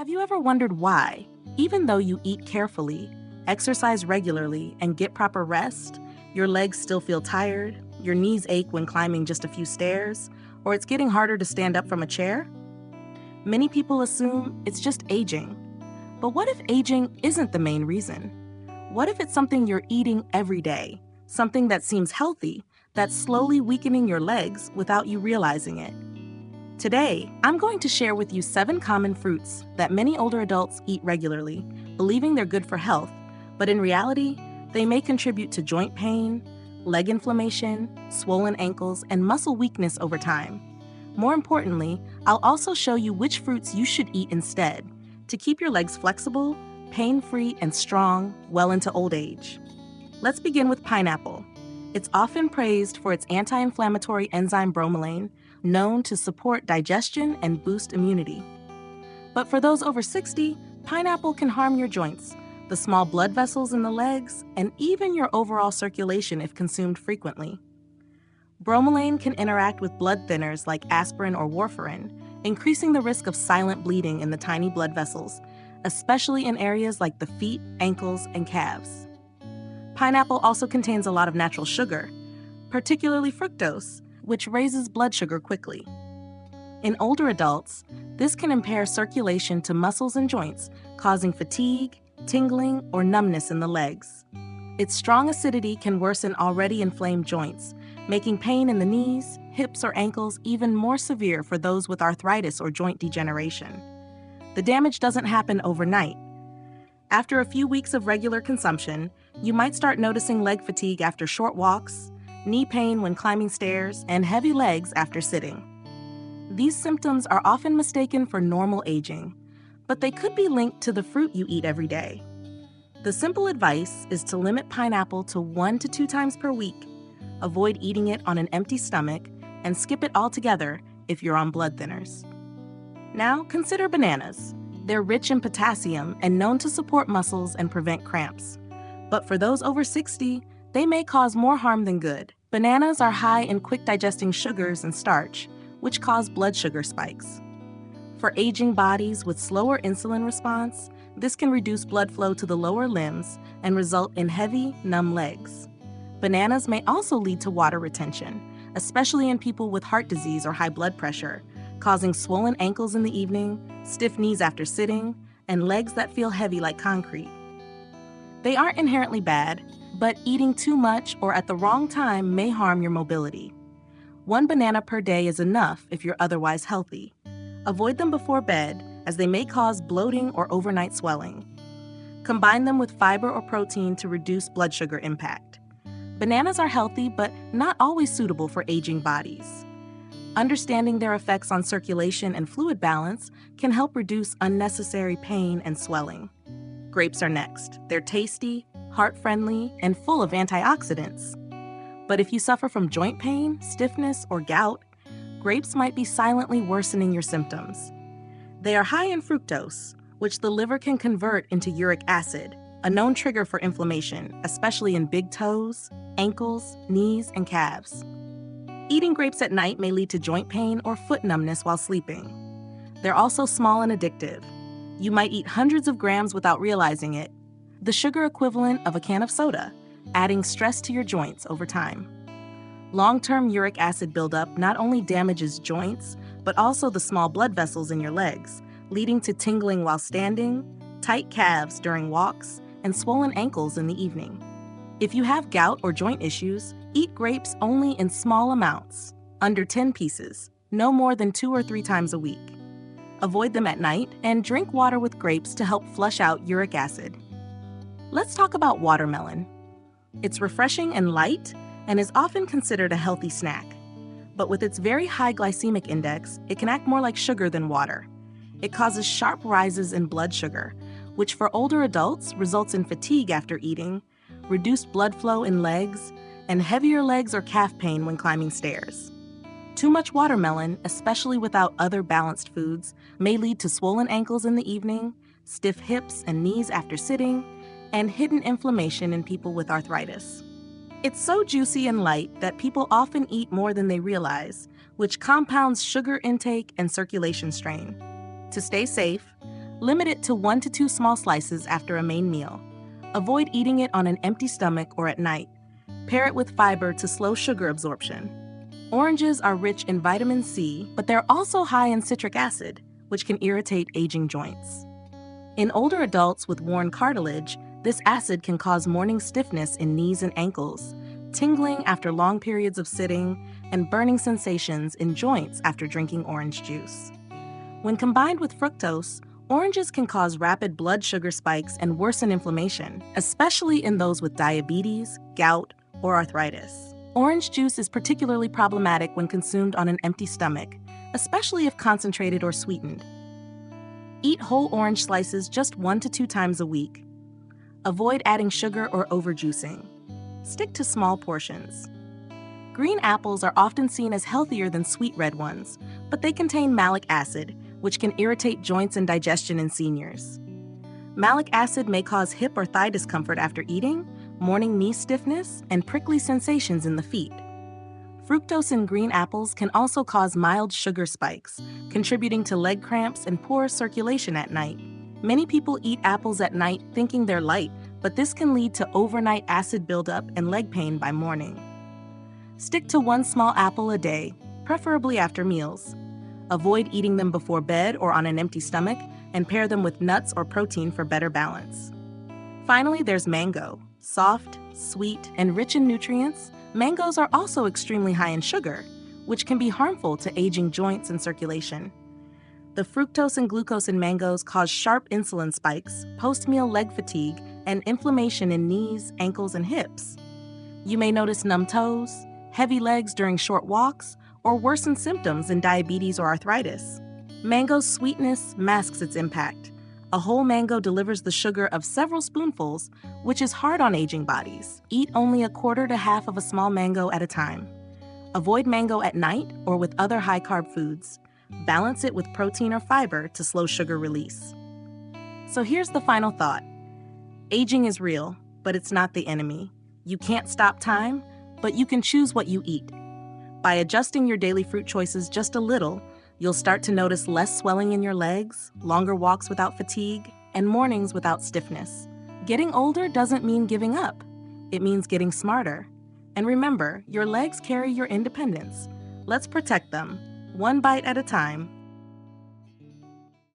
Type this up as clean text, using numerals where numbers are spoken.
Have you ever wondered why, even though you eat carefully, exercise regularly, and get proper rest, your legs still feel tired, your knees ache when climbing just a few stairs, or it's getting harder to stand up from a chair? Many people assume it's just aging. But what if aging isn't the main reason? What if it's something you're eating every day, something that seems healthy, that's slowly weakening your legs without you realizing it? Today, I'm going to share with you 7 common fruits that many older adults eat regularly, believing they're good for health, but in reality, they may contribute to joint pain, leg inflammation, swollen ankles, and muscle weakness over time. More importantly, I'll also show you which fruits you should eat instead to keep your legs flexible, pain-free, and strong well into old age. Let's begin with pineapple. It's often praised for its anti-inflammatory enzyme bromelain, known to support digestion and boost immunity. But for those over 60, pineapple can harm your joints, the small blood vessels in the legs, and even your overall circulation if consumed frequently. Bromelain can interact with blood thinners like aspirin or warfarin, increasing the risk of silent bleeding in the tiny blood vessels, especially in areas like the feet, ankles, and calves. Pineapple also contains a lot of natural sugar, particularly fructose, which raises blood sugar quickly. In older adults, this can impair circulation to muscles and joints, causing fatigue, tingling, or numbness in the legs. Its strong acidity can worsen already inflamed joints, making pain in the knees, hips, or ankles even more severe for those with arthritis or joint degeneration. The damage doesn't happen overnight. After a few weeks of regular consumption, you might start noticing leg fatigue after short walks, knee pain when climbing stairs, and heavy legs after sitting. These symptoms are often mistaken for normal aging, but they could be linked to the fruit you eat every day. The simple advice is to limit pineapple to 1 to 2 times per week, avoid eating it on an empty stomach, and skip it altogether if you're on blood thinners. Now, consider bananas. They're rich in potassium and known to support muscles and prevent cramps. But for those over 60, they may cause more harm than good. Bananas are high in quick-digesting sugars and starch, which cause blood sugar spikes. For aging bodies with slower insulin response, this can reduce blood flow to the lower limbs and result in heavy, numb legs. Bananas may also lead to water retention, especially in people with heart disease or high blood pressure, causing swollen ankles in the evening, stiff knees after sitting, and legs that feel heavy like concrete. They aren't inherently bad, but eating too much or at the wrong time may harm your mobility. 1 banana per day is enough if you're otherwise healthy. Avoid them before bed, as they may cause bloating or overnight swelling. Combine them with fiber or protein to reduce blood sugar impact. Bananas are healthy, but not always suitable for aging bodies. Understanding their effects on circulation and fluid balance can help reduce unnecessary pain and swelling. Grapes are next. They're tasty, heart-friendly, and full of antioxidants. But if you suffer from joint pain, stiffness, or gout, grapes might be silently worsening your symptoms. They are high in fructose, which the liver can convert into uric acid, a known trigger for inflammation, especially in big toes, ankles, knees, and calves. Eating grapes at night may lead to joint pain or foot numbness while sleeping. They're also small and addictive. You might eat hundreds of grams without realizing it, the sugar equivalent of a can of soda, adding stress to your joints over time. Long-term uric acid buildup not only damages joints, but also the small blood vessels in your legs, leading to tingling while standing, tight calves during walks, and swollen ankles in the evening. If you have gout or joint issues, eat grapes only in small amounts, under 10 pieces, no more than 2 or 3 times a week. Avoid them at night and drink water with grapes to help flush out uric acid. Let's talk about watermelon. It's refreshing and light and is often considered a healthy snack. But with its very high glycemic index, it can act more like sugar than water. It causes sharp rises in blood sugar, which for older adults results in fatigue after eating, reduced blood flow in legs, and heavier legs or calf pain when climbing stairs. Too much watermelon, especially without other balanced foods, may lead to swollen ankles in the evening, stiff hips and knees after sitting, and hidden inflammation in people with arthritis. It's so juicy and light that people often eat more than they realize, which compounds sugar intake and circulation strain. To stay safe, Limit it to 1 to 2 small slices after a main meal. Avoid eating it on an empty stomach or at night. Pair it with fiber to slow sugar absorption. Oranges are rich in vitamin C, but they're also high in citric acid, which can irritate aging joints. In older adults with worn cartilage, this acid can cause morning stiffness in knees and ankles, tingling after long periods of sitting, and burning sensations in joints after drinking orange juice. When combined with fructose, oranges can cause rapid blood sugar spikes and worsen inflammation, especially in those with diabetes, gout, or arthritis. Orange juice is particularly problematic when consumed on an empty stomach, especially if concentrated or sweetened. Eat whole orange slices just 1 to 2 times a week. Avoid adding sugar or overjuicing. Stick to small portions. Green apples are often seen as healthier than sweet red ones, but they contain malic acid, which can irritate joints and digestion in seniors. Malic acid may cause hip or thigh discomfort after eating, morning knee stiffness, and prickly sensations in the feet. Fructose in green apples can also cause mild sugar spikes, contributing to leg cramps and poor circulation at night. Many people eat apples at night thinking they're light, but this can lead to overnight acid buildup and leg pain by morning. Stick to 1 small apple a day, preferably after meals. Avoid eating them before bed or on an empty stomach, and pair them with nuts or protein for better balance. Finally, there's mango. Soft, sweet, and rich in nutrients, mangoes are also extremely high in sugar, which can be harmful to aging joints and circulation. The fructose and glucose in mangoes cause sharp insulin spikes, post-meal leg fatigue, and inflammation in knees, ankles, and hips. You may notice numb toes, heavy legs during short walks, or worsened symptoms in diabetes or arthritis. Mango's sweetness masks its impact. A whole mango delivers the sugar of several spoonfuls, which is hard on aging bodies. Eat only 1/4 to half of a small mango at a time. Avoid mango at night or with other high-carb foods. Balance it with protein or fiber to slow sugar release. So here's the final thought. Aging is real, but it's not the enemy. You can't stop time, but you can choose what you eat. By adjusting your daily fruit choices just a little, you'll start to notice less swelling in your legs, longer walks without fatigue, and mornings without stiffness. Getting older doesn't mean giving up. It means getting smarter. And remember, your legs carry your independence. Let's protect them, 1 bite at a time,